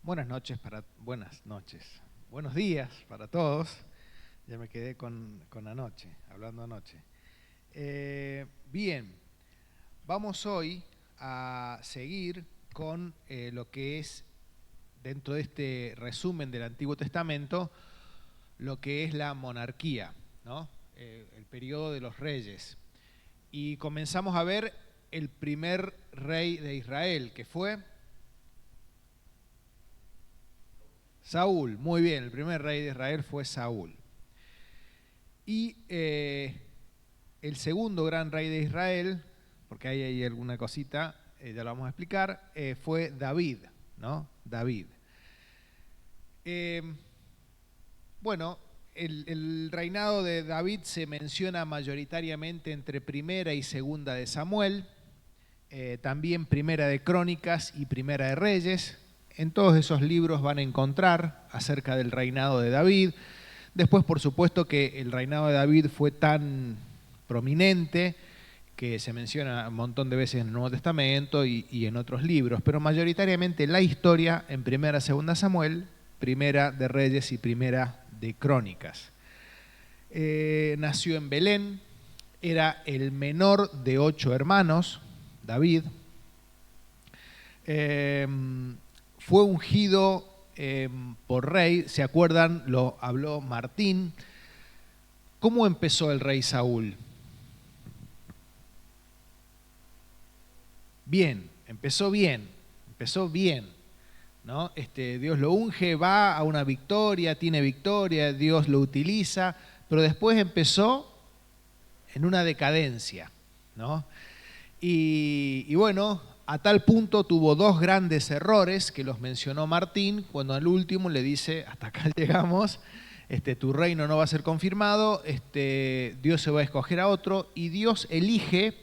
Buenas noches. Buenos días para todos. Ya me quedé con anoche, hablando anoche. Bien, vamos hoy a seguir con lo que es, dentro de este resumen del Antiguo Testamento, lo que es la monarquía, ¿no? El periodo de los reyes. Y comenzamos a ver el primer rey de Israel, que fue Saúl. Muy bien, el primer rey de Israel fue Saúl. Y el segundo gran rey de Israel, porque hay alguna cosita, ya lo vamos a explicar, fue David, ¿no? David. Bueno, el reinado de David se menciona mayoritariamente entre primera y segunda de Samuel, también primera de Crónicas y primera de Reyes. En todos esos libros van a encontrar acerca del reinado de David. Después, por supuesto, que el reinado de David fue tan prominente que se menciona un montón de veces en el Nuevo Testamento y en otros libros, pero mayoritariamente la historia en primera, segunda Samuel, primera de Reyes y primera de Crónicas. Nació en Belén, era el menor de 8 hermanos, David. Fue ungido por rey, ¿se acuerdan? Lo habló Martín. ¿Cómo empezó el rey Saúl? Bien, empezó bien, ¿no? Dios lo unge, va a una victoria, tiene victoria, Dios lo utiliza, pero después empezó en una decadencia, ¿no? Y bueno, a tal punto tuvo 2 grandes errores que los mencionó Martín, cuando al último le dice, hasta acá llegamos, tu reino no va a ser confirmado, Dios se va a escoger a otro, y Dios elige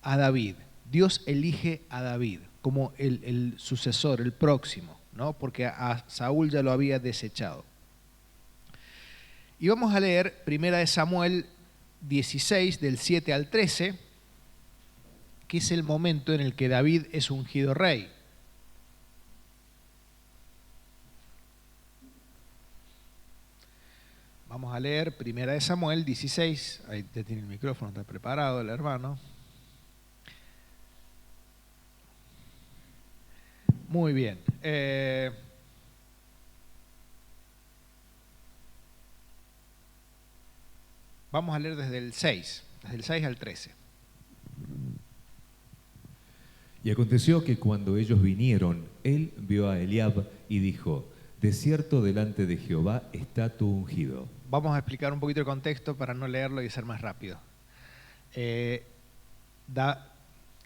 a David. Dios elige a David como el sucesor, el próximo, ¿no? Porque a Saúl ya lo había desechado. Y vamos a leer 1 Samuel 16, del 7 al 13, que es el momento en el que David es ungido rey. Vamos a leer 1 Samuel 16, ahí ya tiene el micrófono, está preparado el hermano. Muy bien. Vamos a leer desde el 6 al 13. Y aconteció que cuando ellos vinieron, él vio a Eliab y dijo: de cierto delante de Jehová está tu ungido. Vamos a explicar un poquito el contexto para no leerlo y ser más rápido.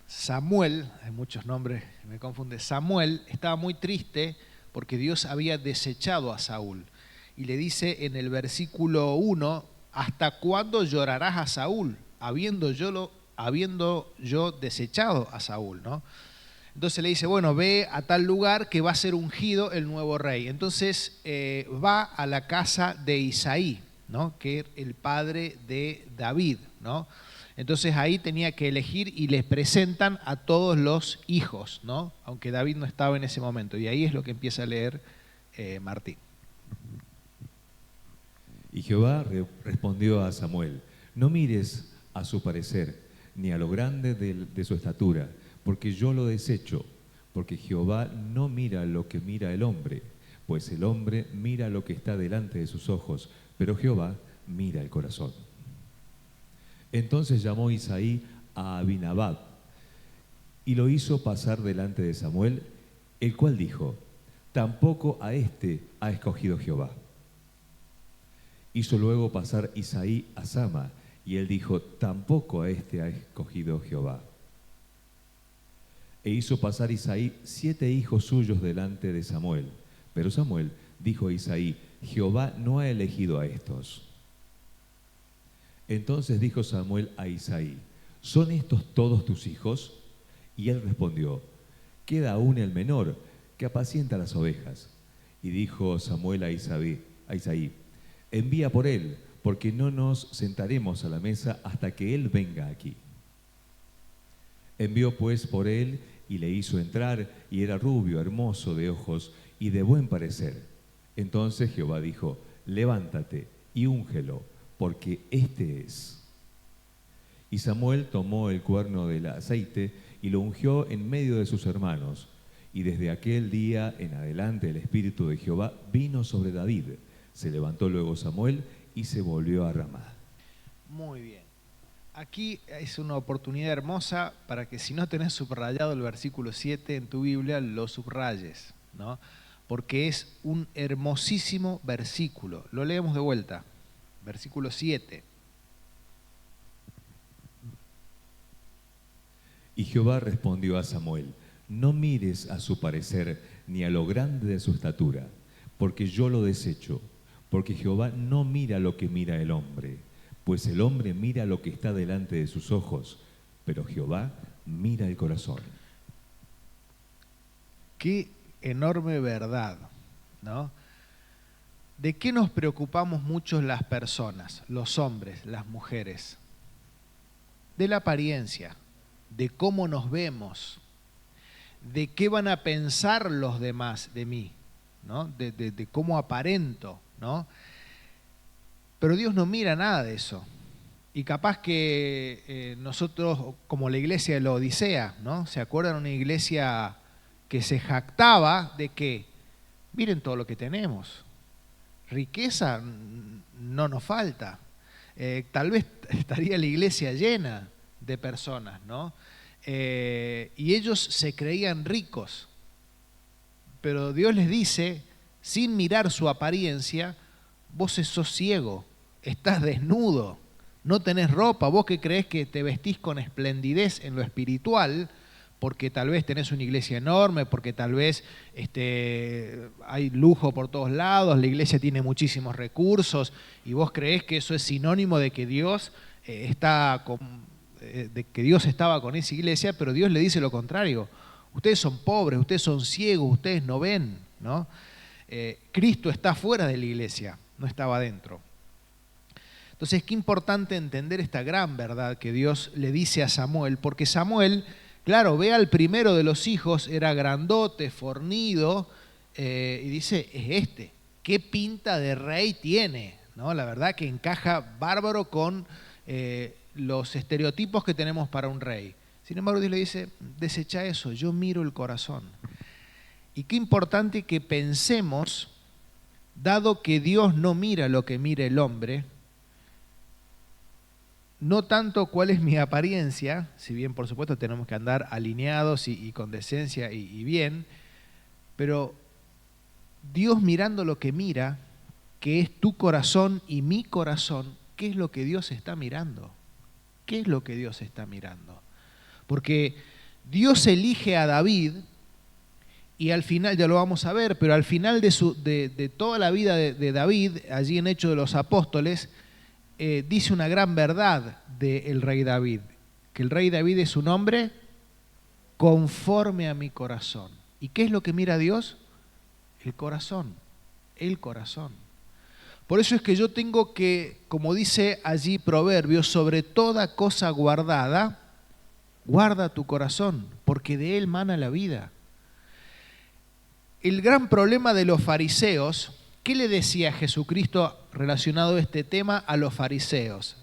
Samuel, hay muchos nombres, me confunde. Samuel estaba muy triste porque Dios había desechado a Saúl. Y le dice en el versículo 1, ¿hasta cuándo llorarás a Saúl, habiendo yo desechado a Saúl, ¿no? Entonces le dice, bueno, ve a tal lugar que va a ser ungido el nuevo rey. Entonces va a la casa de Isaí, ¿no? Que es el padre de David, ¿no? Entonces ahí tenía que elegir y les presentan a todos los hijos, ¿no? Aunque David no estaba en ese momento. Y ahí es lo que empieza a leer Martín. Y Jehová respondió a Samuel: no mires a su parecer, ni a lo grande de su estatura, porque yo lo desecho, porque Jehová no mira lo que mira el hombre, pues el hombre mira lo que está delante de sus ojos, pero Jehová mira el corazón. Entonces llamó Isaí a Abinadab y lo hizo pasar delante de Samuel, el cual dijo: tampoco a este ha escogido Jehová. Hizo luego pasar Isaí a Sama, y él dijo: tampoco a este ha escogido Jehová. E hizo pasar Isaí 7 hijos suyos delante de Samuel. Pero Samuel dijo a Isaí: Jehová no ha elegido a estos. Entonces dijo Samuel a Isaí: ¿son estos todos tus hijos? Y él respondió: queda aún el menor, que apacienta las ovejas. Y dijo Samuel a Isaí: envía por él, porque no nos sentaremos a la mesa hasta que él venga aquí. Envió pues por él y le hizo entrar, y era rubio, hermoso de ojos, y de buen parecer. Entonces Jehová dijo, levántate y úngelo, porque este es. Y Samuel tomó el cuerno del aceite y lo ungió en medio de sus hermanos. Y desde aquel día en adelante el Espíritu de Jehová vino sobre David. Se levantó luego Samuel y se volvió a Ramá. Muy bien. Aquí es una oportunidad hermosa para que si no tenés subrayado el versículo 7 en tu Biblia, lo subrayes, ¿no? Porque es un hermosísimo versículo. Lo leemos de vuelta. Versículo 7. Y Jehová respondió a Samuel, no mires a su parecer ni a lo grande de su estatura, porque yo lo desecho, porque Jehová no mira lo que mira el hombre, pues el hombre mira lo que está delante de sus ojos, pero Jehová mira el corazón. Qué enorme verdad, ¿no? ¿De qué nos preocupamos mucho las personas, los hombres, las mujeres? De la apariencia, de cómo nos vemos, de qué van a pensar los demás de mí, ¿no? De cómo aparento, ¿no? Pero Dios no mira nada de eso. Y capaz que nosotros, como la iglesia de la Odisea, ¿no? ¿Se acuerdan? Una iglesia que se jactaba de que, miren todo lo que tenemos. Riqueza no nos falta. Tal vez estaría la iglesia llena de personas, ¿no? Y ellos se creían ricos. Pero Dios les dice, sin mirar su apariencia, vos sos ciego, estás desnudo, no tenés ropa, vos que creés que te vestís con esplendidez en lo espiritual, porque tal vez tenés una iglesia enorme, porque tal vez hay lujo por todos lados, la iglesia tiene muchísimos recursos, y vos creés que eso es sinónimo de que Dios de que Dios estaba con esa iglesia, pero Dios le dice lo contrario. Ustedes son pobres, ustedes son ciegos, ustedes no ven, ¿no? Cristo está fuera de la iglesia, no estaba dentro. Entonces, qué importante entender esta gran verdad que Dios le dice a Samuel, porque Samuel, claro, ve al primero de los hijos, era grandote, fornido, y dice, es este, qué pinta de rey tiene, ¿no? La verdad que encaja bárbaro con los estereotipos que tenemos para un rey. Sin embargo, Dios le dice, desecha eso, yo miro el corazón. Y qué importante que pensemos, dado que Dios no mira lo que mira el hombre, no tanto cuál es mi apariencia, si bien por supuesto tenemos que andar alineados y con decencia y bien, pero Dios mirando lo que mira, que es tu corazón y mi corazón, ¿qué es lo que Dios está mirando? ¿Qué es lo que Dios está mirando? Porque Dios elige a David y al final, ya lo vamos a ver, pero al final de toda la vida de David, allí en Hechos de los Apóstoles, dice una gran verdad del rey David, que el rey David es un hombre conforme a mi corazón. ¿Y qué es lo que mira Dios? El corazón, el corazón. Por eso es que yo tengo que, como dice allí Proverbios, sobre toda cosa guardada, guarda tu corazón, porque de él mana la vida. El gran problema de los fariseos, ¿qué le decía Jesucristo relacionado a este tema a los fariseos?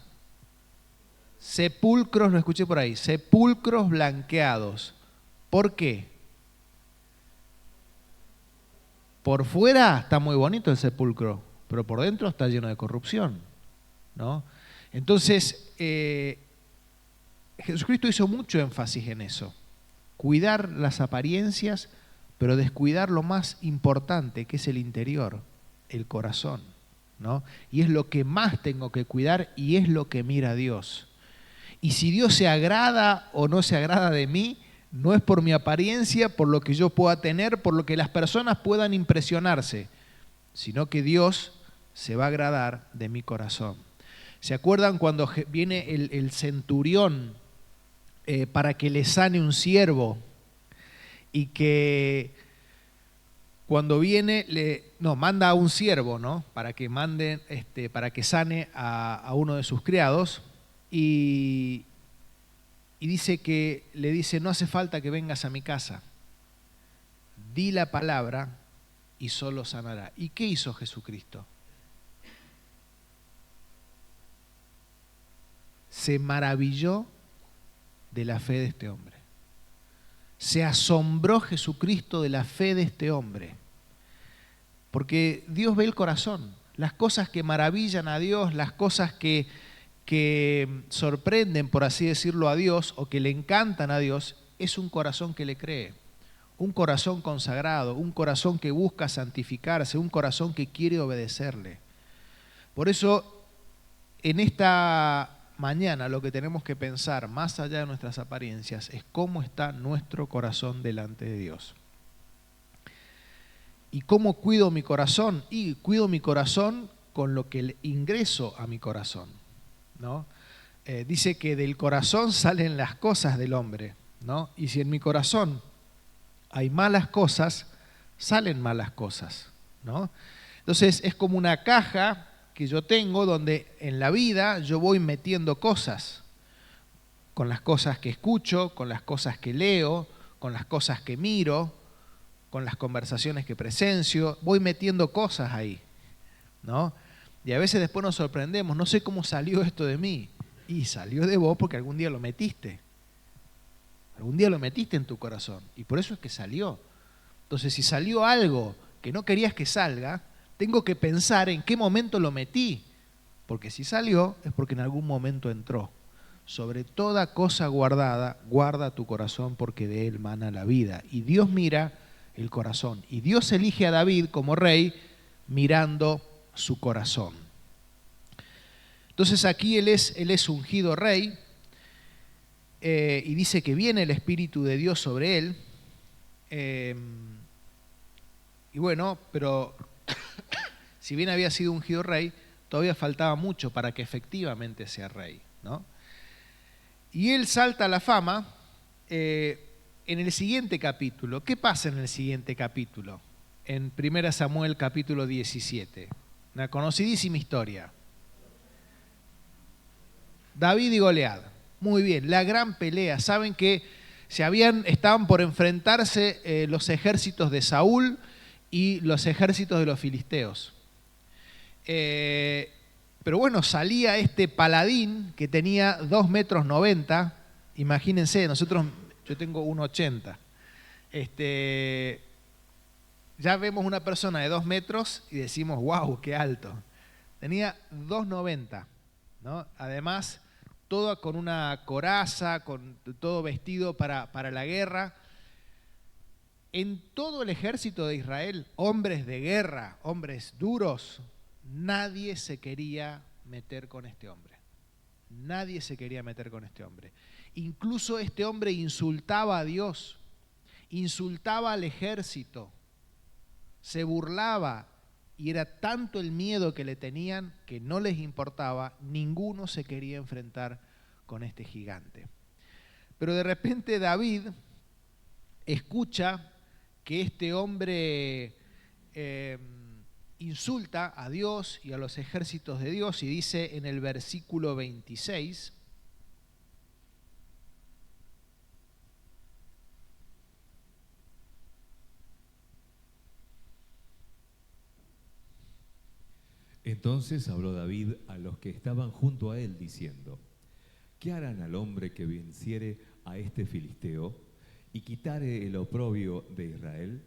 Sepulcros, lo escuché por ahí, sepulcros blanqueados. ¿Por qué? Por fuera está muy bonito el sepulcro, pero por dentro está lleno de corrupción, ¿no? Entonces, Jesucristo hizo mucho énfasis en eso. Cuidar las apariencias, pero descuidar lo más importante, que es el interior, el corazón, ¿no? Y es lo que más tengo que cuidar y es lo que mira Dios. Y si Dios se agrada o no se agrada de mí, no es por mi apariencia, por lo que yo pueda tener, por lo que las personas puedan impresionarse, sino que Dios se va a agradar de mi corazón. ¿Se acuerdan cuando viene el centurión para que le sane un siervo? Y que cuando viene, manda a un siervo, ¿no? Para que para que sane a uno de sus criados, y dice que le dice, no hace falta que vengas a mi casa, di la palabra y solo sanará. ¿Y qué hizo Jesucristo? Se maravilló de la fe de este hombre. Se asombró Jesucristo de la fe de este hombre. Porque Dios ve el corazón. Las cosas que maravillan a Dios, las cosas que sorprenden, por así decirlo, a Dios o que le encantan a Dios, es un corazón que le cree. Un corazón consagrado, un corazón que busca santificarse, un corazón que quiere obedecerle. Por eso, en esta mañana lo que tenemos que pensar, más allá de nuestras apariencias, es cómo está nuestro corazón delante de Dios. ¿Y cómo cuido mi corazón? Y cuido mi corazón con lo que le ingreso a mi corazón, ¿no? Dice que del corazón salen las cosas del hombre, ¿no? Y si en mi corazón hay malas cosas, salen malas cosas, ¿no? Entonces es como una caja que yo tengo donde en la vida yo voy metiendo cosas, con las cosas que escucho, con las cosas que leo, con las cosas que miro, con las conversaciones que presencio, voy metiendo cosas ahí, ¿no? Y a veces después nos sorprendemos, no sé cómo salió esto de mí. Y salió de vos porque algún día lo metiste. Algún día lo metiste en tu corazón y por eso es que salió. Entonces, si salió algo que no querías que salga, tengo que pensar en qué momento lo metí, porque si salió es porque en algún momento entró. Sobre toda cosa guardada, guarda tu corazón porque de él mana la vida. Y Dios mira el corazón. Y Dios elige a David como rey mirando su corazón. Entonces aquí él es ungido rey y dice que viene el Espíritu de Dios sobre él. Y bueno, pero si bien había sido ungido rey, todavía faltaba mucho para que efectivamente sea rey, ¿no? Y él salta a la fama en el siguiente capítulo. ¿Qué pasa en el siguiente capítulo? En 1 Samuel capítulo 17. Una conocidísima historia. David y Goliat. Muy bien, la gran pelea. Saben que estaban por enfrentarse los ejércitos de Saúl y los ejércitos de los filisteos. Pero bueno, salía este paladín que tenía 2,90 metros. Imagínense, yo tengo 1,80. Ya vemos una persona de 2 metros y decimos, wow, qué alto. Tenía 2,90, ¿no? Además, todo con una coraza, con todo vestido para la guerra. En todo el ejército de Israel, hombres de guerra, hombres duros, nadie se quería meter con este hombre. Nadie se quería meter con este hombre. Incluso este hombre insultaba a Dios, insultaba al ejército, se burlaba, y era tanto el miedo que le tenían que no les importaba, ninguno se quería enfrentar con este gigante. Pero de repente David escucha que este hombre insulta a Dios y a los ejércitos de Dios y dice en el versículo 26, Entonces habló David a los que estaban junto a él, diciendo: ¿Qué harán al hombre que venciere a este filisteo y quitare el oprobio de Israel?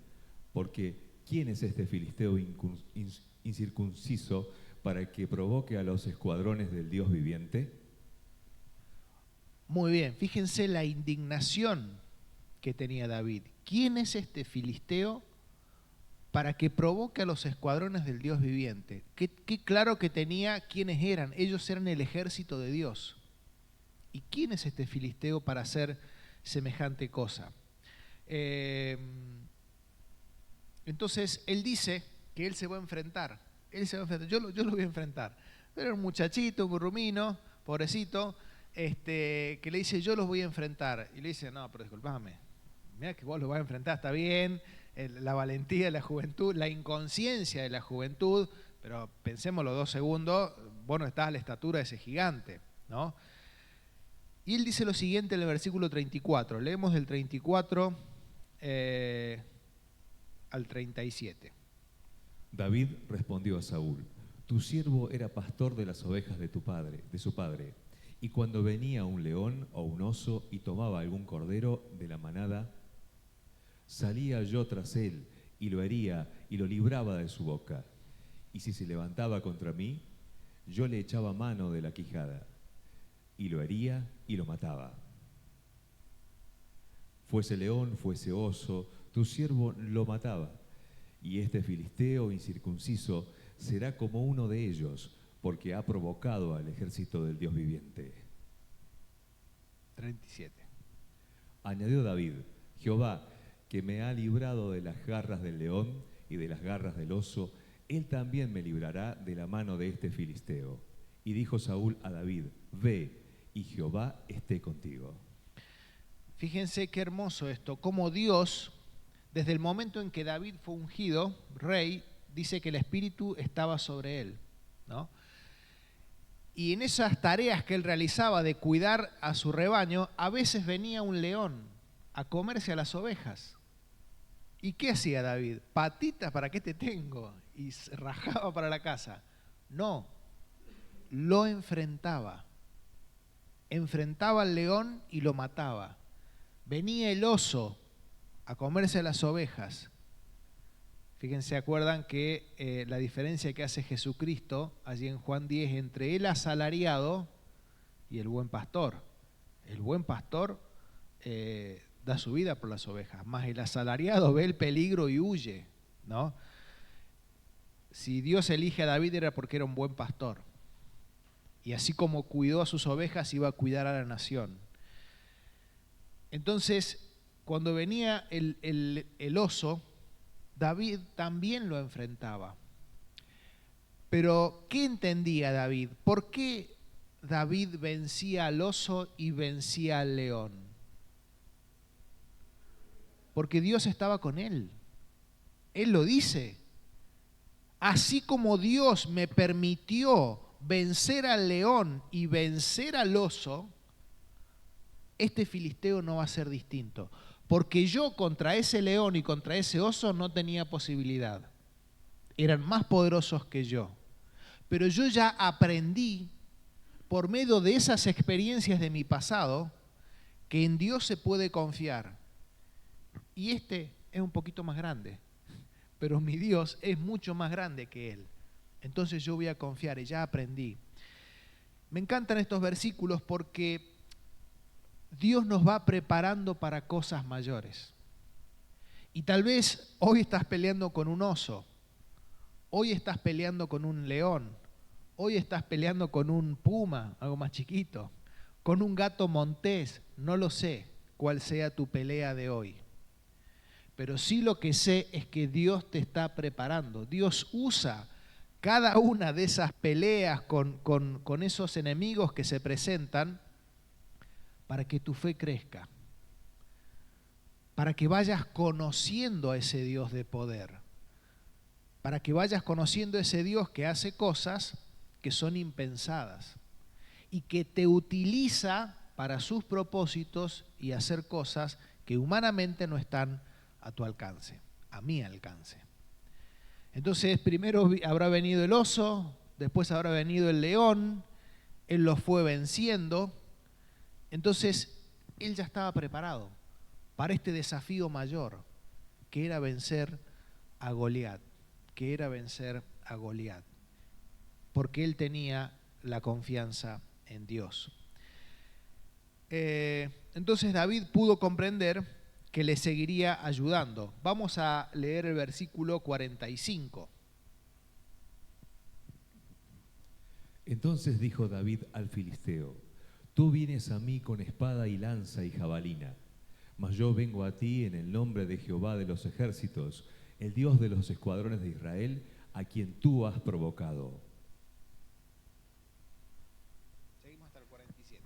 Porque ¿quién es este filisteo incircunciso para que provoque a los escuadrones del Dios viviente? Muy bien, fíjense la indignación que tenía David. ¿Quién es este filisteo para que provoque a los escuadrones del Dios viviente? Qué claro que tenía quiénes eran. Ellos eran el ejército de Dios. ¿Y quién es este filisteo para hacer semejante cosa? Entonces, él dice que él se va a enfrentar. Yo lo voy a enfrentar. Era un muchachito, un gurrumino, pobrecito, que le dice, yo los voy a enfrentar. Y le dice, no, pero disculpame, mira que vos los vas a enfrentar, está bien, la valentía de la juventud, la inconsciencia de la juventud, pero pensemos los 2 segundos, vos no estás a la estatura de ese gigante, ¿no? Y él dice lo siguiente en el versículo 34, leemos del 34 al 37. David respondió a Saúl: Tu siervo era pastor de las ovejas de su padre, y cuando venía un león o un oso y tomaba algún cordero de la manada, salía yo tras él y lo hería y lo libraba de su boca. Y si se levantaba contra mí, yo le echaba mano de la quijada, y lo hería y lo mataba. Fuese león, fuese oso, tu siervo lo mataba. Y este filisteo incircunciso será como uno de ellos, porque ha provocado al ejército del Dios viviente. 37. Añadió David: Jehová, que me ha librado de las garras del león y de las garras del oso, él también me librará de la mano de este filisteo. Y dijo Saúl a David: Ve, y Jehová esté contigo. Fíjense qué hermoso esto, cómo Dios, desde el momento en que David fue ungido rey, dice que el Espíritu estaba sobre él, ¿no? Y en esas tareas que él realizaba de cuidar a su rebaño, a veces venía un león a comerse a las ovejas. ¿Y qué hacía David? Patitas, ¿para qué te tengo? Y se rajaba para la casa. No, lo enfrentaba. Enfrentaba al león y lo mataba. Venía el oso a comerse las ovejas. Fíjense, acuerdan que la diferencia que hace Jesucristo allí en Juan 10 entre el asalariado y el buen pastor. El buen pastor da su vida por las ovejas, más el asalariado ve el peligro y huye, ¿no? Si Dios elige a David era porque era un buen pastor. Y así como cuidó a sus ovejas, iba a cuidar a la nación. Entonces, cuando venía el oso, David también lo enfrentaba. Pero, ¿qué entendía David? ¿Por qué David vencía al oso y vencía al león? Porque Dios estaba con él. Él lo dice. Así como Dios me permitió vencer al león y vencer al oso, este filisteo no va a ser distinto. Porque yo contra ese león y contra ese oso no tenía posibilidad. Eran más poderosos que yo. Pero yo ya aprendí, por medio de esas experiencias de mi pasado, que en Dios se puede confiar. Y este es un poquito más grande, pero mi Dios es mucho más grande que Él. Entonces yo voy a confiar y ya aprendí. Me encantan estos versículos porque Dios nos va preparando para cosas mayores. Y tal vez hoy estás peleando con un oso, hoy estás peleando con un león, hoy estás peleando con un puma, algo más chiquito, con un gato montés, no lo sé cuál sea tu pelea de hoy. Pero sí lo que sé es que Dios te está preparando. Dios usa cada una de esas peleas con esos enemigos que se presentan para que tu fe crezca, para que vayas conociendo a ese Dios de poder, para que vayas conociendo a ese Dios que hace cosas que son impensadas y que te utiliza para sus propósitos y hacer cosas que humanamente no están a tu alcance, a mi alcance. Entonces primero habrá venido el oso, después habrá venido el león, él lo fue venciendo. Entonces él ya estaba preparado para este desafío mayor, que era vencer a Goliat, porque él tenía la confianza en Dios. Entonces David pudo comprender que le seguiría ayudando. Vamos a leer el versículo 45. Entonces dijo David al filisteo: Tú vienes a mí con espada y lanza y jabalina, mas yo vengo a ti en el nombre de Jehová de los ejércitos, el Dios de los escuadrones de Israel, a quien tú has provocado. Seguimos hasta el 47.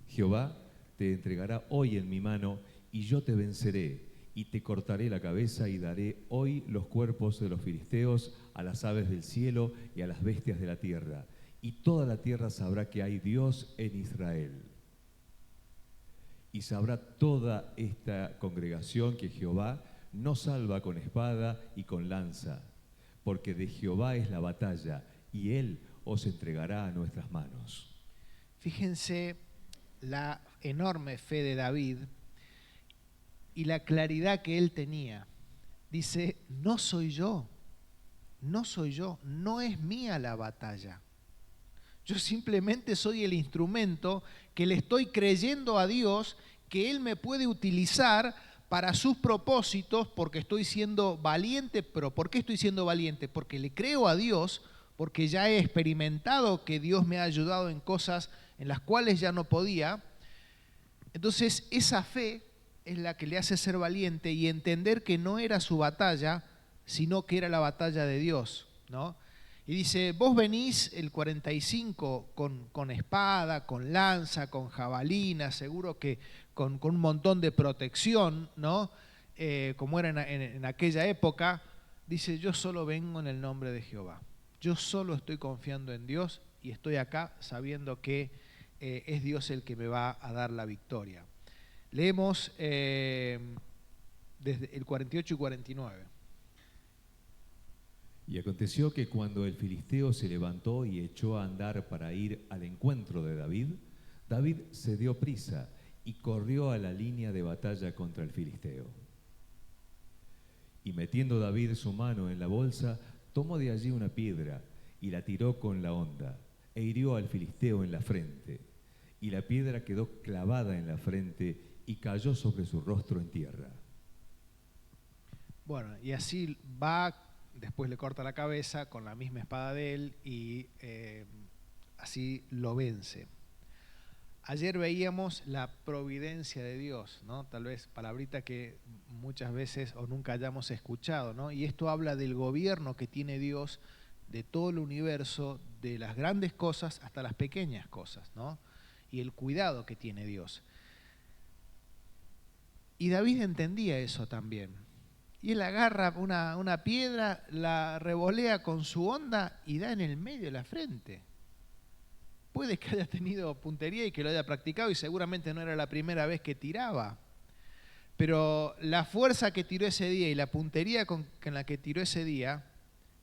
Jehová te entregará hoy en mi mano, y yo te venceré, y te cortaré la cabeza, y daré hoy los cuerpos de los filisteos a las aves del cielo y a las bestias de la tierra, y toda la tierra sabrá que hay Dios en Israel. Y sabrá toda esta congregación que Jehová no salva con espada y con lanza, porque de Jehová es la batalla, y Él os entregará a nuestras manos. Fíjense la enorme fe de David y la claridad que él tenía. Dice, no soy yo, no es mía la batalla. Yo simplemente soy el instrumento que le estoy creyendo a Dios que Él me puede utilizar para sus propósitos porque estoy siendo valiente. ¿Pero por qué estoy siendo valiente? Porque le creo a Dios, porque ya he experimentado que Dios me ha ayudado en cosas en las cuales ya no podía. Entonces esa fe es la que le hace ser valiente y entender que no era su batalla, sino que era la batalla de Dios, ¿no? Y dice, vos venís el 45 con espada, con lanza, con jabalina, seguro que con un montón de protección, ¿no? Como era en aquella época. Dice, yo solo vengo en el nombre de Jehová. Yo solo estoy confiando en Dios y estoy acá sabiendo que es Dios el que me va a dar la victoria. Leemos desde el 48 y 49. Y aconteció que cuando el filisteo se levantó y echó a andar para ir al encuentro de David, David se dio prisa y corrió a la línea de batalla contra el filisteo. Y metiendo David su mano en la bolsa, tomó de allí una piedra y la tiró con la honda, e hirió al filisteo en la frente. Y la piedra quedó clavada en la frente y cayó sobre su rostro en tierra. Bueno, y así va. Después le corta la cabeza con la misma espada de él y así lo vence. Ayer veíamos la providencia de Dios, ¿no? Tal vez palabrita que muchas veces o nunca hayamos escuchado, ¿no? Y esto habla del gobierno que tiene Dios de todo el universo, de las grandes cosas hasta las pequeñas cosas, ¿no? Y el cuidado que tiene Dios. Y David entendía eso también. Y él agarra una piedra, la revolea con su honda y da en el medio de la frente. Puede que haya tenido puntería y que lo haya practicado y seguramente no era la primera vez que tiraba. Pero la fuerza que tiró ese día y la puntería con la que tiró ese día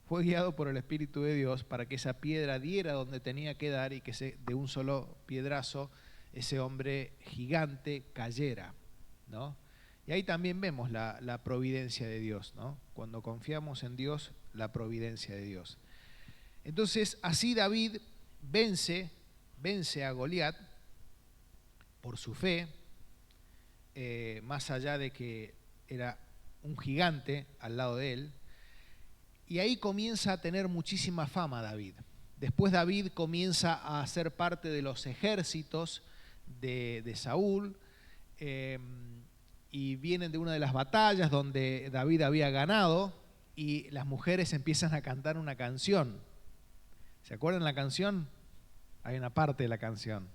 fue guiado por el Espíritu de Dios para que esa piedra diera donde tenía que dar y que de un solo piedrazo ese hombre gigante cayera, ¿no? Y ahí también vemos la providencia de Dios, ¿no? Cuando confiamos en Dios, la providencia de Dios. Entonces, así David vence a Goliat por su fe, más allá de que era un gigante al lado de él, y ahí comienza a tener muchísima fama David. Después David comienza a ser parte de los ejércitos de Saúl, y vienen de una de las batallas donde David había ganado y las mujeres empiezan a cantar una canción. ¿Se acuerdan la canción? Hay una parte de la canción.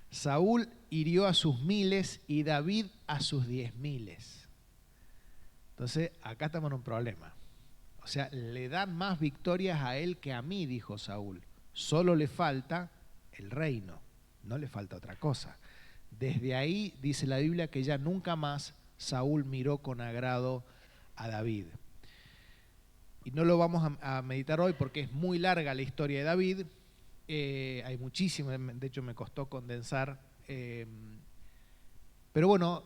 Saúl hirió a sus 1000 y David a sus 10.000. Entonces, acá estamos en un problema. O sea, le dan más victorias a él que a mí, dijo Saúl. Solo le falta el reino, no le falta otra cosa. Desde ahí dice la Biblia que ya nunca más Saúl miró con agrado a David. Y no lo vamos a meditar hoy porque es muy larga la historia de David. Hay muchísimo, de hecho me costó condensar. Pero bueno,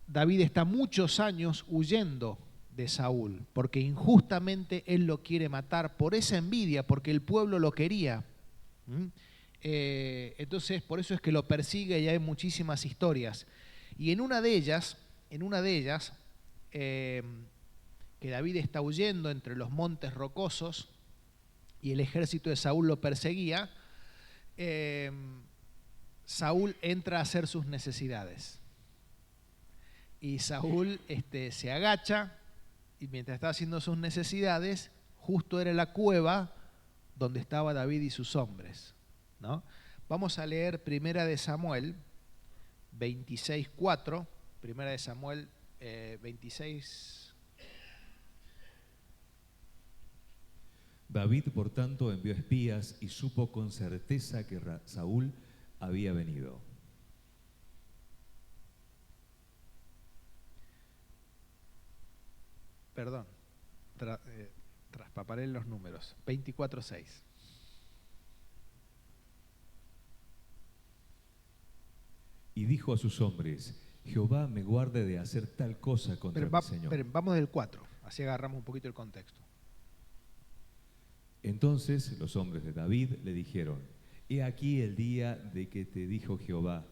David está muchos años huyendo de Saúl porque injustamente él lo quiere matar por esa envidia, porque el pueblo lo quería. Entonces por eso es que lo persigue y hay muchísimas historias. Y en una de ellas que David está huyendo entre los montes rocosos y el ejército de Saúl lo perseguía, Saúl entra a hacer sus necesidades. Y Saúl se agacha y mientras está haciendo sus necesidades, justo era la cueva donde estaba David y sus hombres, ¿no? Vamos a leer Primera de Samuel 26:4, Primera de Samuel 26. David, por tanto, envió espías y supo con certeza que Saúl había venido. Perdón, Traspaparé los números. 24:6. Y dijo a sus hombres: Jehová me guarde de hacer tal cosa contra mi Señor. Vamos del 4, así agarramos un poquito el contexto. Entonces los hombres de David le dijeron: He aquí el día de que te dijo Jehová,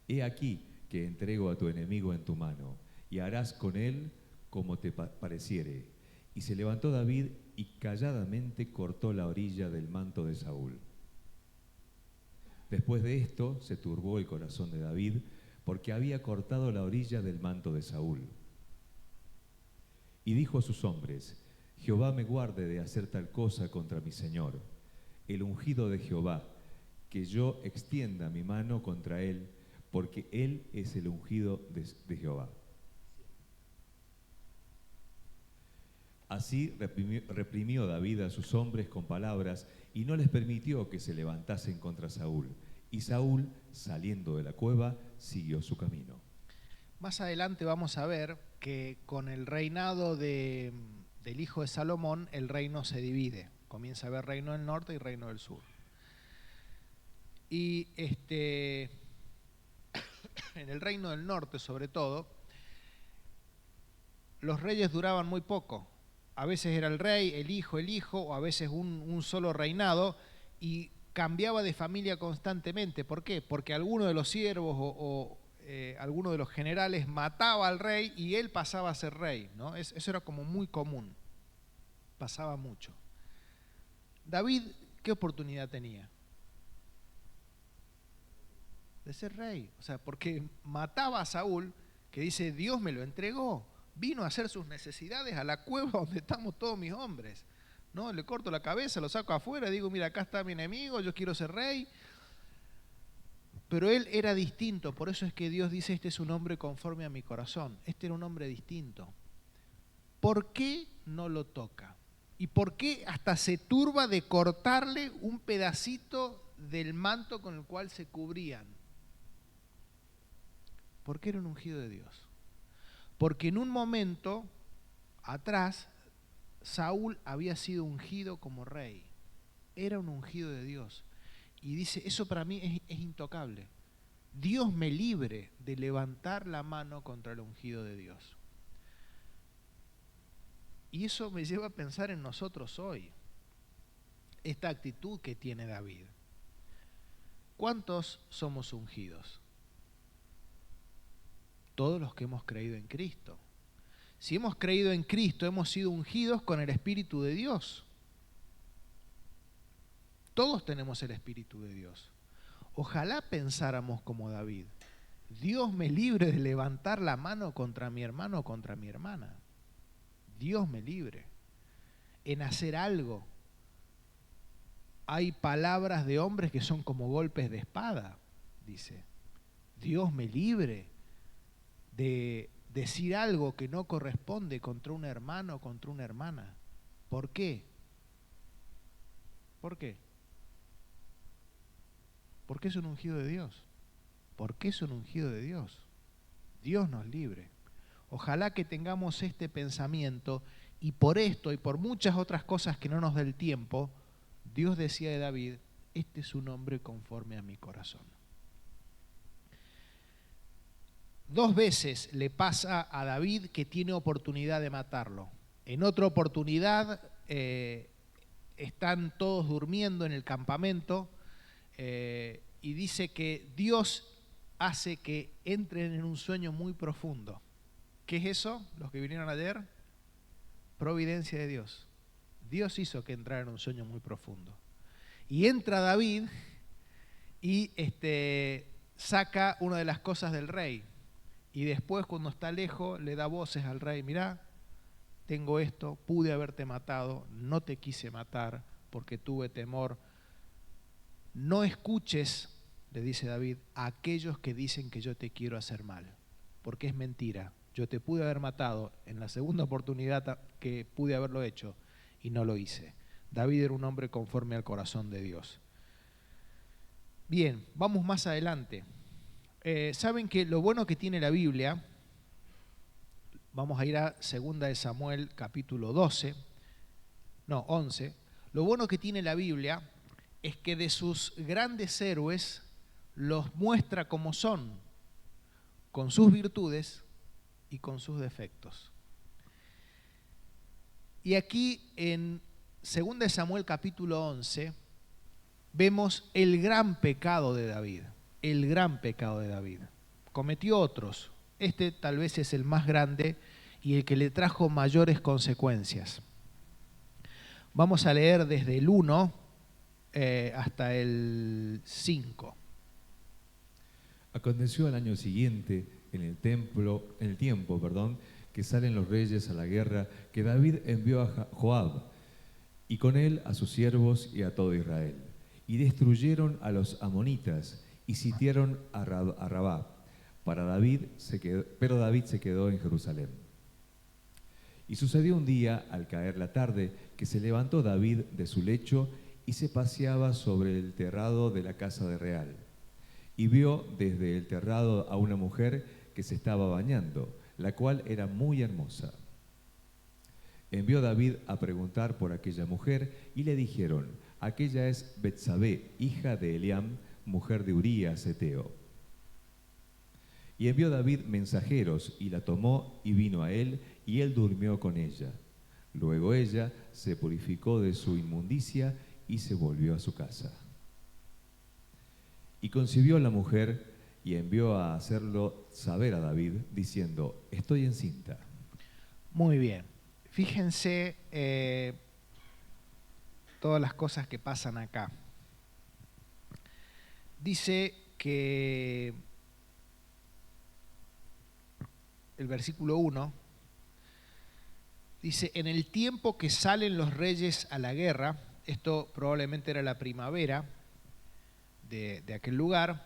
he aquí que entrego a tu enemigo en tu mano, y harás con él como te pareciere. Y se levantó David y calladamente cortó la orilla del manto de Saúl. Después de esto se turbó el corazón de David, porque había cortado la orilla del manto de Saúl. Y dijo a sus hombres: Jehová me guarde de hacer tal cosa contra mi Señor, el ungido de Jehová, que yo extienda mi mano contra él, porque él es el ungido de Jehová. Así reprimió David a sus hombres con palabras y no les permitió que se levantasen contra Saúl. Y Saúl, saliendo de la cueva, siguió su camino. Más adelante vamos a ver que con el reinado del hijo de Salomón, el reino se divide. Comienza a haber reino del norte y reino del sur. Y en el reino del norte, sobre todo, los reyes duraban muy poco. A veces era el rey, el hijo, o a veces un solo reinado, y cambiaba de familia constantemente. ¿Por qué? Porque alguno de los siervos o alguno de los generales mataba al rey y él pasaba a ser rey, ¿no? Eso era como muy común, pasaba mucho. David, ¿qué oportunidad tenía? De ser rey, o sea, porque mataba a Saúl, que dice, Dios me lo entregó, vino a hacer sus necesidades a la cueva donde estamos todos mis hombres, ¿no? Le corto la cabeza, lo saco afuera, digo, mira, acá está mi enemigo, yo quiero ser rey. Pero él era distinto, por eso es que Dios dice, este es un hombre conforme a mi corazón. Este era un hombre distinto. ¿Por qué no lo toca? ¿Y por qué hasta se turba de cortarle un pedacito del manto con el cual se cubrían? Porque era un ungido de Dios. Porque en un momento atrás, Saúl había sido ungido como rey. Era un ungido de Dios. Y dice, eso para mí es intocable. Dios me libre de levantar la mano contra el ungido de Dios. Y eso me lleva a pensar en nosotros hoy. Esta actitud que tiene David. ¿Cuántos somos ungidos? Todos los que hemos creído en Cristo. Si hemos creído en Cristo, hemos sido ungidos con el Espíritu de Dios. Todos tenemos el Espíritu de Dios. Ojalá pensáramos como David. Dios me libre de levantar la mano contra mi hermano o contra mi hermana. Dios me libre en hacer algo. Hay palabras de hombres que son como golpes de espada, dice. Dios me libre de decir algo que no corresponde contra un hermano o contra una hermana. ¿Por qué? ¿Por qué? Porque es un ungido de Dios. ¿Por qué es un ungido de Dios? Dios nos libre. Ojalá que tengamos este pensamiento y por esto y por muchas otras cosas que no nos da el tiempo, Dios decía de David, este es un hombre conforme a mi corazón. 2 veces le pasa a David que tiene oportunidad de matarlo. En otra oportunidad están todos durmiendo en el campamento y dice que Dios hace que entren en un sueño muy profundo. ¿Qué es eso? Los que vinieron ayer, providencia de Dios. Dios hizo que entrara en un sueño muy profundo. Y entra David y saca una de las cosas del rey. Y después, cuando está lejos, le da voces al rey. Mirá, tengo esto, pude haberte matado, no te quise matar porque tuve temor. No escuches, le dice David, a aquellos que dicen que yo te quiero hacer mal, porque es mentira. Yo te pude haber matado en la segunda oportunidad que pude haberlo hecho y no lo hice. David era un hombre conforme al corazón de Dios. Bien, vamos más adelante. Saben que lo bueno que tiene la Biblia, vamos a ir a 2 de Samuel capítulo 12, no, 11. Lo bueno que tiene la Biblia es que de sus grandes héroes los muestra como son, con sus virtudes y con sus defectos. Y aquí en 2 Samuel capítulo 11 vemos el gran pecado de David, el gran pecado de David. Cometió otros, este tal vez es el más grande y el que le trajo mayores consecuencias. Vamos a leer desde el 1 hasta el 5. Aconteció al año siguiente, en el tiempo, que salen los reyes a la guerra, que David envió a Joab, y con él a sus siervos y a todo Israel. Y destruyeron a los amonitas, y sitiaron a Rabá. Pero David se quedó en Jerusalén. Y sucedió un día, al caer la tarde, que se levantó David de su lecho y se paseaba sobre el terrado de la casa de Real. Y vio desde el terrado a una mujer que se estaba bañando, la cual era muy hermosa. Envió David a preguntar por aquella mujer y le dijeron: aquella es Betsabé, hija de Eliam, mujer de Urías Heteo. Y envió David mensajeros y la tomó y vino a él, y él durmió con ella. Luego ella se purificó de su inmundicia y se volvió a su casa. Y concibió la mujer y envió a hacerlo saber a David, diciendo: estoy encinta. Muy bien. Fíjense todas las cosas que pasan acá. Dice que el versículo 1 dice: en el tiempo que salen los reyes a la guerra, esto probablemente era la primavera de aquel lugar,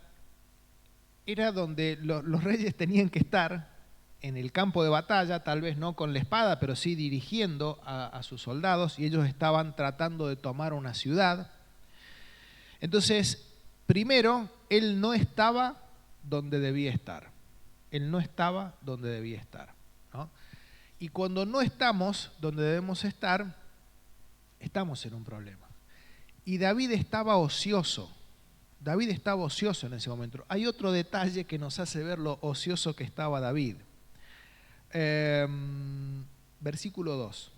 era donde los reyes tenían que estar en el campo de batalla, tal vez no con la espada, pero sí dirigiendo a sus soldados, y ellos estaban tratando de tomar una ciudad. Entonces, primero, él no estaba donde debía estar. Él no estaba donde debía estar, ¿no? Y cuando no estamos donde debemos estar, estamos en un problema. Y David estaba ocioso. David estaba ocioso en ese momento. Hay otro detalle que nos hace ver lo ocioso que estaba David. Versículo 2.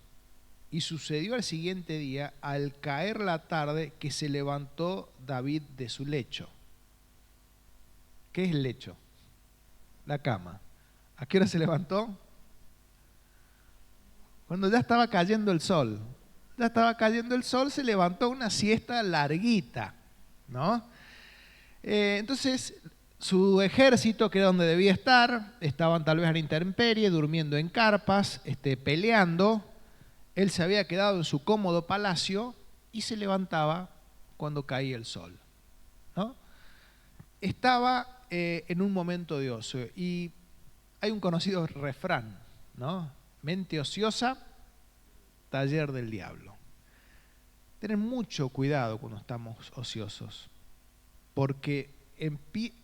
Y sucedió al siguiente día, al caer la tarde, que se levantó David de su lecho. ¿Qué es el lecho? La cama. ¿A qué hora se levantó? Cuando ya estaba cayendo el sol. Ya estaba cayendo el sol, se levantó una siesta larguita, ¿no? Entonces, su ejército, que era donde debía estar, estaban tal vez a la intemperie, durmiendo en carpas, peleando. Él se había quedado en su cómodo palacio y se levantaba cuando caía el sol, ¿no? Estaba en un momento de ocio. Y hay un conocido refrán, ¿no? Mente ociosa, taller del diablo. Tener mucho cuidado cuando estamos ociosos, porque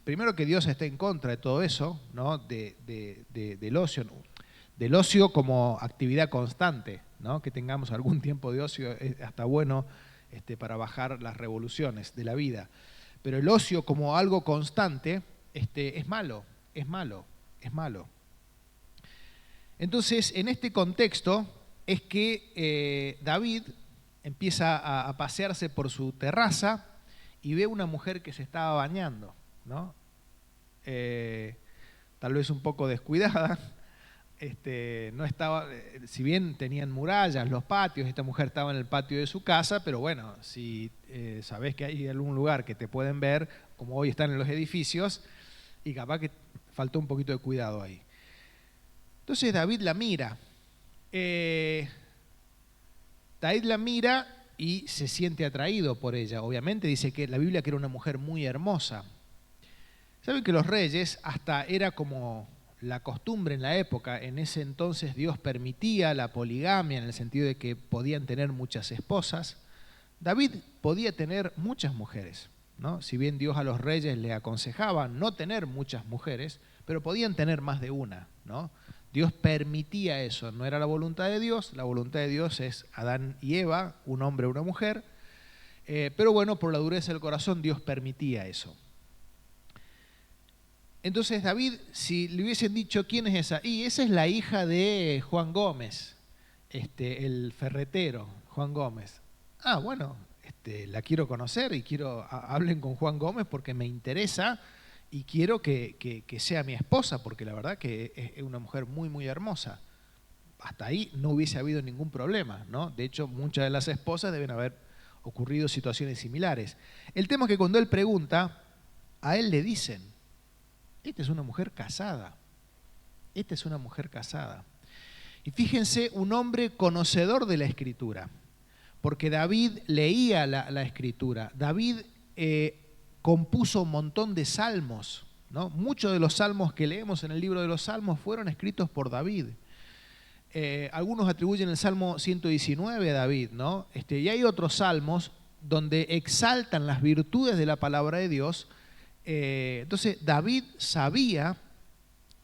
primero que Dios está en contra de todo eso, ¿no? Del ocio, ¿no? Del ocio como actividad constante, ¿no? Que tengamos algún tiempo de ocio es hasta bueno para bajar las revoluciones de la vida. Pero el ocio como algo constante es malo, es malo, es malo. Entonces, en este contexto es que David empieza a pasearse por su terraza y ve una mujer que se estaba bañando, ¿no? Tal vez un poco descuidada. No estaba, si bien tenían murallas, los patios, esta mujer estaba en el patio de su casa, pero bueno, si sabés que hay algún lugar que te pueden ver, como hoy están en los edificios, y capaz que faltó un poquito de cuidado ahí. Entonces David la mira. David la mira y se siente atraído por ella. Obviamente dice que la Biblia que era una mujer muy hermosa. Saben que los reyes, hasta era como la costumbre en la época, en ese entonces Dios permitía la poligamia en el sentido de que podían tener muchas esposas. David podía tener muchas mujeres, ¿no? Si bien Dios a los reyes le aconsejaba no tener muchas mujeres, pero podían tener más de una, ¿no? Dios permitía eso, no era la voluntad de Dios. La voluntad de Dios es Adán y Eva, un hombre y una mujer. Pero bueno, por la dureza del corazón Dios permitía eso. Entonces David, si le hubiesen dicho ¿quién es esa? Y esa es la hija de Juan Gómez, el ferretero, Juan Gómez. Ah, bueno, la quiero conocer y hablen con Juan Gómez porque me interesa y quiero que sea mi esposa, porque la verdad que es una mujer muy, muy hermosa. Hasta ahí no hubiese habido ningún problema, ¿no? De hecho, muchas de las esposas deben haber ocurrido situaciones similares. El tema es que cuando él pregunta, a él le dicen, esta es una mujer casada. Esta es una mujer casada. Y fíjense, un hombre conocedor de la Escritura, porque David leía la Escritura. David compuso un montón de salmos, ¿no? Muchos de los salmos que leemos en el libro de los Salmos fueron escritos por David. Algunos atribuyen el Salmo 119 a David, ¿no? Y hay otros salmos donde exaltan las virtudes de la palabra de Dios. Entonces David sabía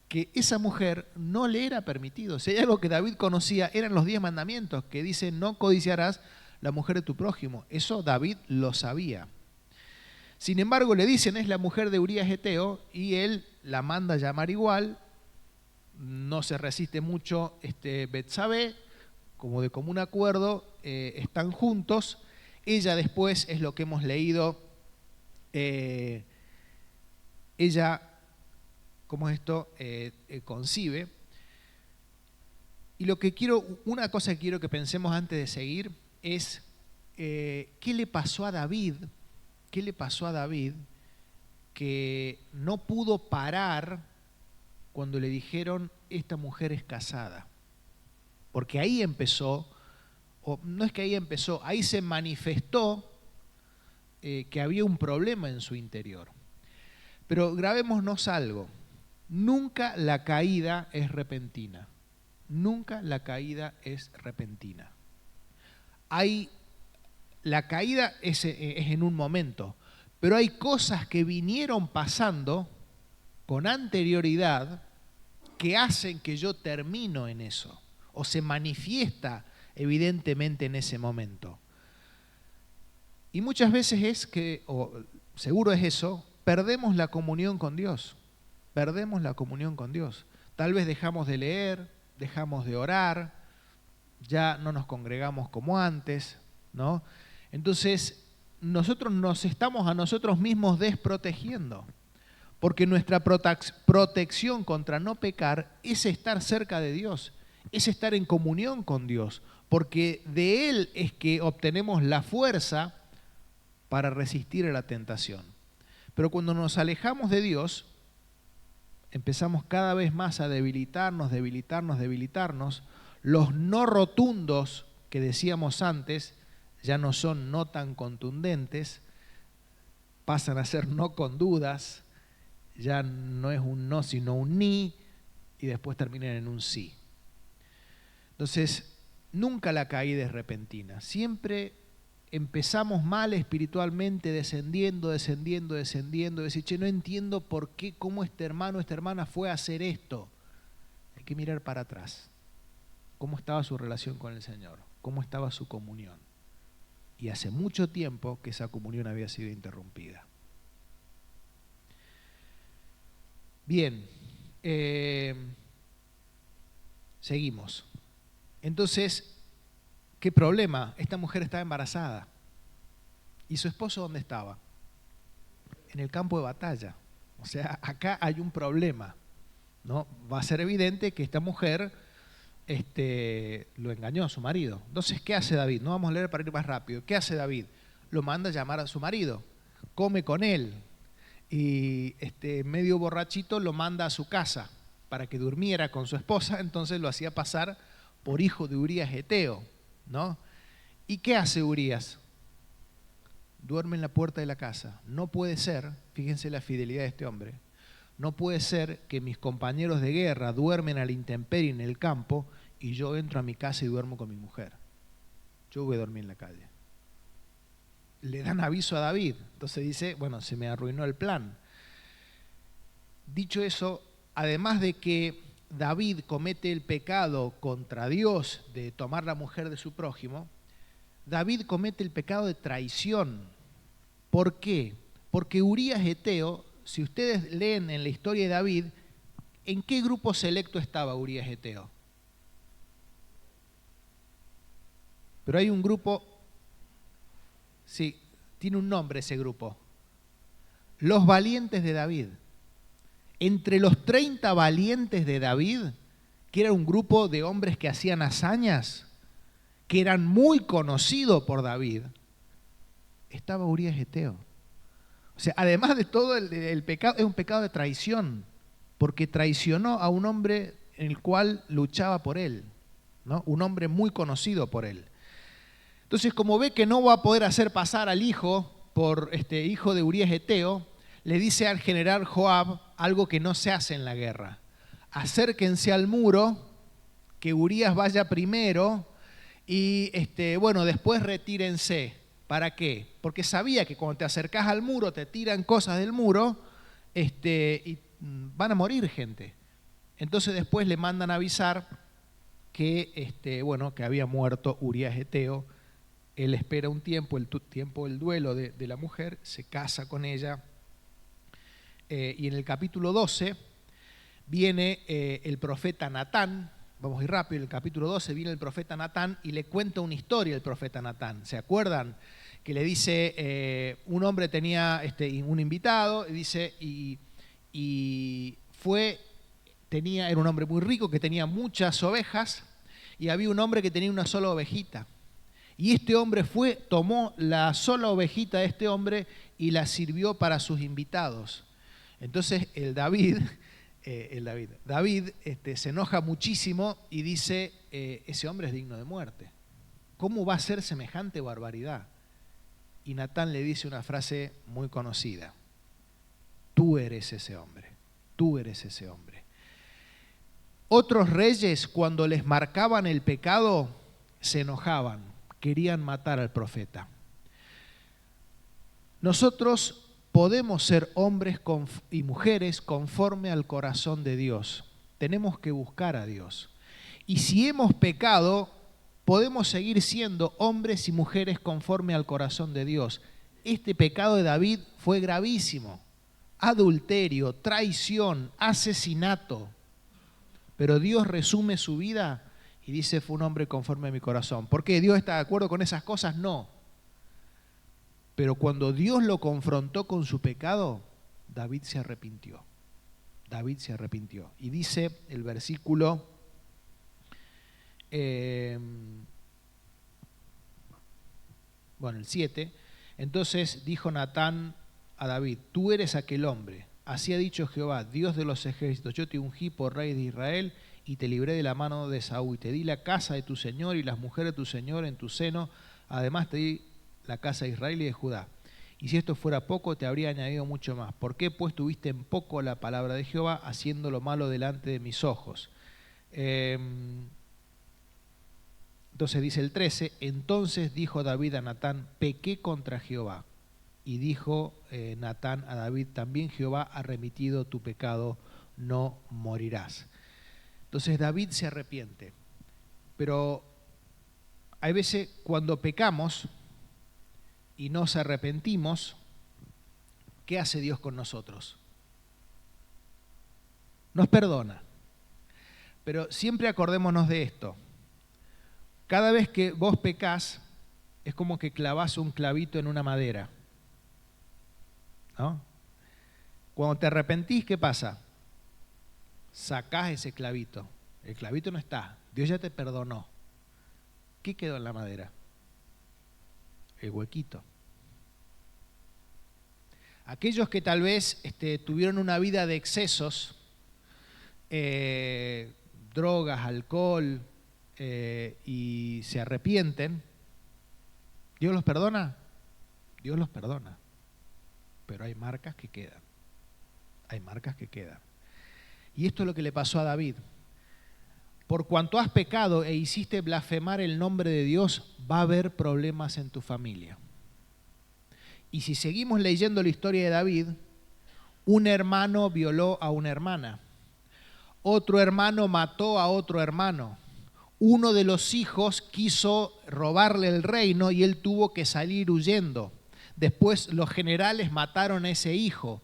que esa mujer no le era permitido. Si hay algo que David conocía eran los 10 mandamientos que dicen no codiciarás la mujer de tu prójimo. Eso David lo sabía. Sin embargo le dicen es la mujer de Urías Eteo y él la manda a llamar igual. No se resiste mucho Betsabé, como de común acuerdo, están juntos. Ella después, es lo que hemos leído, ella, ¿cómo es esto? Concibe. Y una cosa que quiero que pensemos antes de seguir es, ¿qué le pasó a David? ¿Qué le pasó a David que no pudo parar cuando le dijeron, esta mujer es casada? Porque ahí empezó, o no es que ahí empezó, ahí se manifestó que había un problema en su interior. Pero grabémonos algo, nunca la caída es repentina. Nunca la caída es repentina. La caída es en un momento, pero hay cosas que vinieron pasando con anterioridad que hacen que yo termino en eso, o se manifiesta evidentemente en ese momento. Y muchas veces es que, o seguro es eso, perdemos la comunión con Dios. Perdemos la comunión con Dios. Tal vez dejamos de leer, dejamos de orar, ya no nos congregamos como antes, ¿no? Entonces, nosotros nos estamos a nosotros mismos desprotegiendo. Porque nuestra protección contra no pecar es estar cerca de Dios, es estar en comunión con Dios, porque de Él es que obtenemos la fuerza para resistir a la tentación. Pero cuando nos alejamos de Dios, empezamos cada vez más a debilitarnos. Los no rotundos que decíamos antes ya no son no tan contundentes, pasan a ser no con dudas. Ya no es un no, sino un ni, y después terminan en un sí. Entonces, nunca la caída es repentina. Siempre empezamos mal espiritualmente, descendiendo, decir, che, no entiendo por qué, cómo este hermano, esta hermana fue a hacer esto. Hay que mirar para atrás. ¿Cómo estaba su relación con el Señor? ¿Cómo estaba su comunión? Y hace mucho tiempo que esa comunión había sido interrumpida. Bien, seguimos. Entonces, ¿qué problema? Esta mujer estaba embarazada. ¿Y su esposo dónde estaba? En el campo de batalla. O sea, acá hay un problema, ¿no? Va a ser evidente que esta mujer lo engañó a su marido. Entonces, ¿qué hace David? No vamos a leer para ir más rápido. ¿Qué hace David? Lo manda a llamar a su marido. Come con él. Y medio borrachito lo manda a su casa para que durmiera con su esposa, entonces lo hacía pasar por hijo de Urías Eteo, ¿no? ¿Y qué hace Urías? Duerme en la puerta de la casa. No puede ser, fíjense la fidelidad de este hombre, no puede ser que mis compañeros de guerra duermen a la intemperie en el campo y yo entro a mi casa y duermo con mi mujer. Yo voy a dormir en la calle. Le dan aviso a David, entonces dice, bueno, se me arruinó el plan. Dicho eso, además de que David comete el pecado contra Dios de tomar la mujer de su prójimo, David comete el pecado de traición. ¿Por qué? Porque Urías Heteo, si ustedes leen en la historia de David, ¿en qué grupo selecto estaba Urías Heteo? Pero hay un grupo, sí, tiene un nombre ese grupo, los valientes de David. Entre los 30 valientes de David, que era un grupo de hombres que hacían hazañas, que eran muy conocidos por David, estaba Urías Heteo. O sea, además de todo el pecado, es un pecado de traición, porque traicionó a un hombre en el cual luchaba por él, ¿no? Un hombre muy conocido por él. Entonces, como ve que no va a poder hacer pasar al hijo por hijo de Urías Heteo, le dice al general Joab algo que no se hace en la guerra. Acérquense al muro, que Urías vaya primero y después retírense. ¿Para qué? Porque sabía que cuando te acercás al muro, te tiran cosas del muro y van a morir gente. Entonces después le mandan a avisar que, que había muerto Urías Heteo. Él espera un tiempo, el tiempo del duelo de la mujer, se casa con ella. Y en el capítulo 12 viene el profeta Natán. Vamos a ir rápido, en el capítulo 12 viene el profeta Natán y le cuenta una historia el profeta Natán. ¿Se acuerdan? Que le dice, un hombre tenía un invitado, y dice, era un hombre muy rico que tenía muchas ovejas, y había un hombre que tenía una sola ovejita. Y este hombre tomó la sola ovejita de este hombre y la sirvió para sus invitados. Entonces David se enoja muchísimo y dice, ese hombre es digno de muerte. ¿Cómo va a ser semejante barbaridad? Y Natán le dice una frase muy conocida: tú eres ese hombre, tú eres ese hombre. Otros reyes, cuando les marcaban el pecado, se enojaban, querían matar al profeta. Nosotros podemos ser hombres y mujeres conforme al corazón de Dios. Tenemos que buscar a Dios. Y si hemos pecado, podemos seguir siendo hombres y mujeres conforme al corazón de Dios. Este pecado de David fue gravísimo. Adulterio, traición, asesinato. Pero Dios resume su vida y dice, fue un hombre conforme a mi corazón. ¿Por qué? ¿Dios está de acuerdo con esas cosas? No. Pero cuando Dios lo confrontó con su pecado, David se arrepintió. David se arrepintió. Y dice el versículo, el 7, entonces dijo Natán a David, tú eres aquel hombre. Así ha dicho Jehová, Dios de los ejércitos, yo te ungí por rey de Israel y te libré de la mano de Saúl. Te di la casa de tu señor y las mujeres de tu señor en tu seno. Además te di la casa de Israel y de Judá. Y si esto fuera poco, te habría añadido mucho más. ¿Por qué pues tuviste en poco la palabra de Jehová, haciendo lo malo delante de mis ojos? Entonces dice el 13, entonces dijo David a Natán, pequé contra Jehová. Y dijo Natán a David, también Jehová ha remitido tu pecado, no morirás. Entonces David se arrepiente. Pero hay veces cuando pecamos y nos arrepentimos, ¿qué hace Dios con nosotros? Nos perdona. Pero siempre acordémonos de esto. Cada vez que vos pecás, es como que clavás un clavito en una madera, ¿no? Cuando te arrepentís, ¿qué pasa? Sacás ese clavito. El clavito no está. Dios ya te perdonó. ¿Qué quedó en la madera? El huequito. Aquellos que tal vez tuvieron una vida de excesos, drogas, alcohol, y se arrepienten, ¿Dios los perdona? Dios los perdona. Pero hay marcas que quedan. Hay marcas que quedan. Y esto es lo que le pasó a David. Por cuanto has pecado e hiciste blasfemar el nombre de Dios, va a haber problemas en tu familia. Y si seguimos leyendo la historia de David, un hermano violó a una hermana. Otro hermano mató a otro hermano. Uno de los hijos quiso robarle el reino y él tuvo que salir huyendo. Después los generales mataron a ese hijo.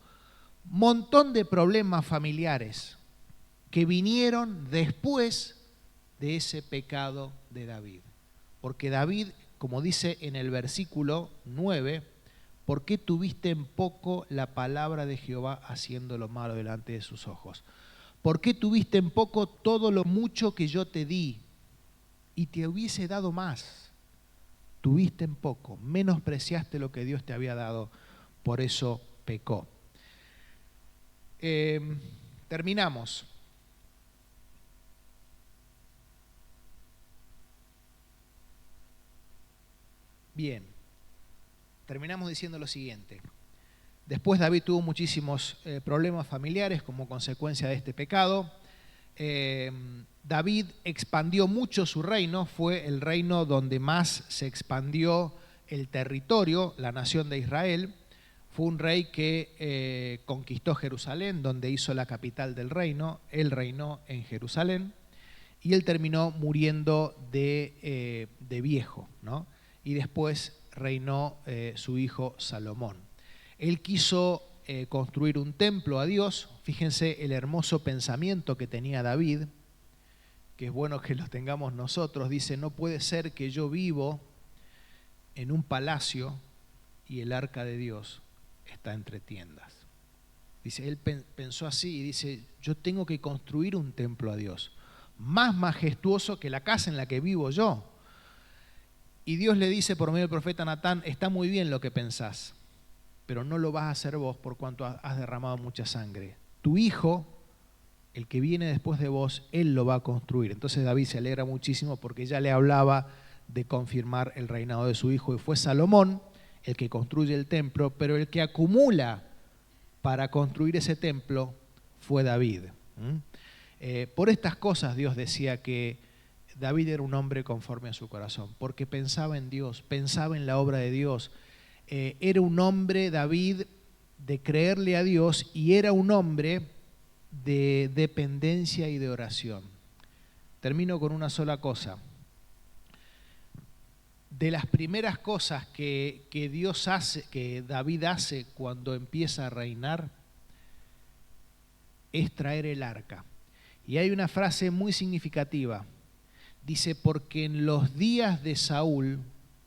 Montón de problemas familiares que vinieron después de ese pecado de David. Porque David, como dice en el versículo 9, ¿por qué tuviste en poco la palabra de Jehová haciendo lo malo delante de sus ojos? ¿Por qué tuviste en poco todo lo mucho que yo te di y te hubiese dado más? Tuviste en poco, menospreciaste lo que Dios te había dado, por eso pecó. Terminamos. Bien, terminamos diciendo lo siguiente. Después David tuvo muchísimos problemas familiares como consecuencia de este pecado. David expandió mucho su reino, fue el reino donde más se expandió el territorio, la nación de Israel. Fue un rey que conquistó Jerusalén, donde hizo la capital del reino. Él reinó en Jerusalén y él terminó muriendo de viejo, ¿no? Y después reinó su hijo Salomón. Él quiso construir un templo a Dios. Fíjense el hermoso pensamiento que tenía David, que es bueno que lo tengamos nosotros. Dice, no puede ser que yo vivo en un palacio y el arca de Dios está entre tiendas. Dice, él pensó así y dice, yo tengo que construir un templo a Dios, más majestuoso que la casa en la que vivo yo. Y Dios le dice por medio del profeta Natán, está muy bien lo que pensás, pero no lo vas a hacer vos por cuanto has derramado mucha sangre. Tu hijo, el que viene después de vos, él lo va a construir. Entonces David se alegra muchísimo porque ya le hablaba de confirmar el reinado de su hijo. Y fue Salomón el que construye el templo, pero el que acumula para construir ese templo fue David. Por estas cosas Dios decía que David era un hombre conforme a su corazón, porque pensaba en Dios, pensaba en la obra de Dios. Era un hombre, David, de creerle a Dios y era un hombre de dependencia y de oración. Termino con una sola cosa. De las primeras cosas que Dios hace, que David hace cuando empieza a reinar, es traer el arca. Y hay una frase muy significativa. Dice, porque en los días de Saúl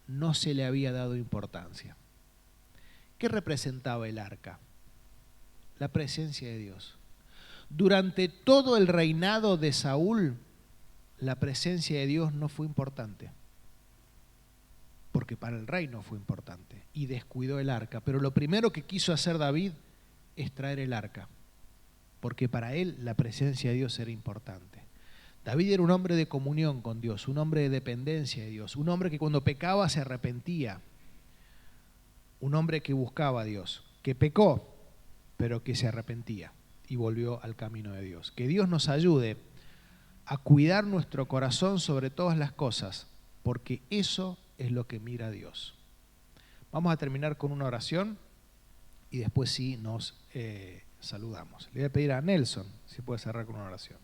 no se le había dado importancia. ¿Qué representaba el arca? La presencia de Dios. Durante todo el reinado de Saúl, la presencia de Dios no fue importante. Porque para el rey no fue importante. Y descuidó el arca. Pero lo primero que quiso hacer David es traer el arca. Porque para él la presencia de Dios era importante. David era un hombre de comunión con Dios, un hombre de dependencia de Dios, un hombre que cuando pecaba se arrepentía, un hombre que buscaba a Dios, que pecó, pero que se arrepentía y volvió al camino de Dios. Que Dios nos ayude a cuidar nuestro corazón sobre todas las cosas, porque eso es lo que mira Dios. Vamos a terminar con una oración y después sí nos saludamos. Le voy a pedir a Nelson si puede cerrar con una oración.